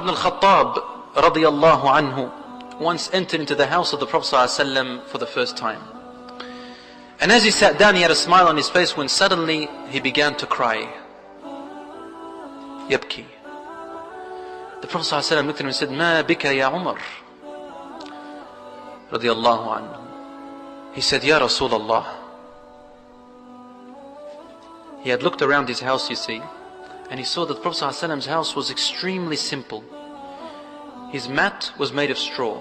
ibn al-Khattab radiyallahu anhu once entered into the house of the Prophet ﷺ for the first time. And as he sat down, he had a smile on his face when suddenly he began to cry. Yabki. The Prophet ﷺ looked at him and said, Ma bika ya Umar? Radiyallahu anhu. He said, Ya Rasulullah. He had looked around his house, you see, and he saw that the Prophet ﷺ's house was extremely simple. His mat was made of straw,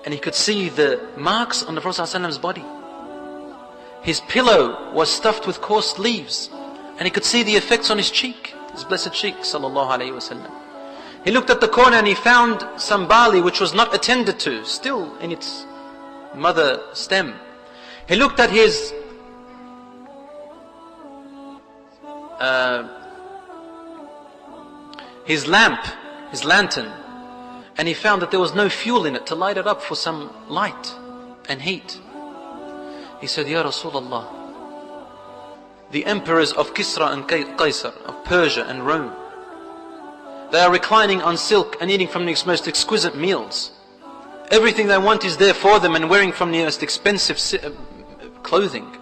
and he could see the marks on the Prophet ﷺ's body. His pillow was stuffed with coarse leaves, and he could see the effects on his cheek, his blessed cheek, Sallallahu alaihi wasalam. He looked at the corner and he found some barley which was not attended to, still in its mother stem. He looked at his lamp, his lantern, and he found that there was no fuel in it to light it up for some light and heat. He said, Ya Rasulullah, the emperors of Kisra and Qaisar, of Persia and Rome, they are reclining on silk and eating from the most exquisite meals. Everything they want is there for them and wearing from the most expensive clothing.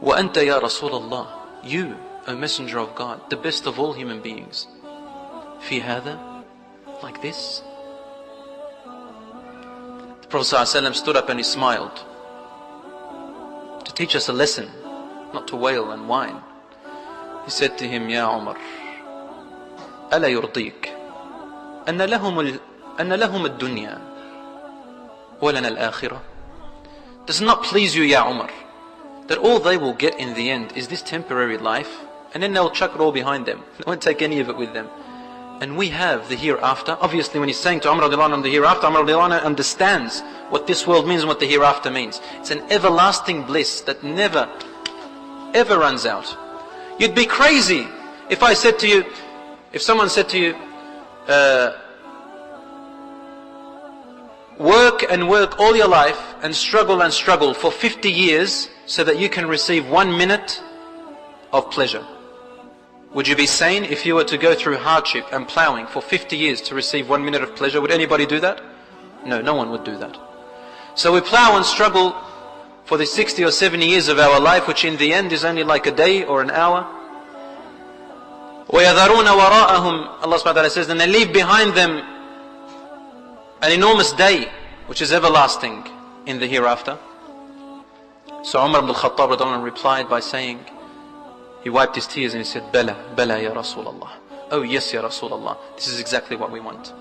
Wa anta ya Rasulullah, you, O Messenger of God, the best of all human beings. Fi hadha, like this? The Prophet ﷺ stood up and he smiled to teach us a lesson, not to wail and whine. He said to him, Ya Umar, ألا يرضيك أن لهم الدنيا ولنا الآخرة. Does it not please you, Ya Umar, that all they will get in the end is this temporary life, and then they'll chuck it all behind them. They won't take any of it with them. And we have the hereafter. Obviously when he's saying to Umar radiallahu anhu the hereafter, Umar radiallahu anhu understands what this world means and what the hereafter means. It's an everlasting bliss that never, ever runs out. You'd be crazy if I said to you, if someone said to you, work and work all your life and struggle for 50 years so that you can receive 1 minute of pleasure. Would you be sane if you were to go through hardship and plowing for 50 years to receive 1 minute of pleasure? Would anybody do that? No, no one would do that. So we plow and struggle for the 60 or 70 years of our life, which in the end is only like a day or an hour. وَيَذَرُونَ وَرَاءَهُمْ, Allah subhanahu wa ta'ala says, and they leave behind them an enormous day, which is everlasting in the hereafter. So Umar ibn al-Khattab replied by saying, he wiped his tears and he said, Bala, Bala ya Rasulullah. Oh yes ya Rasulullah, this is exactly what we want.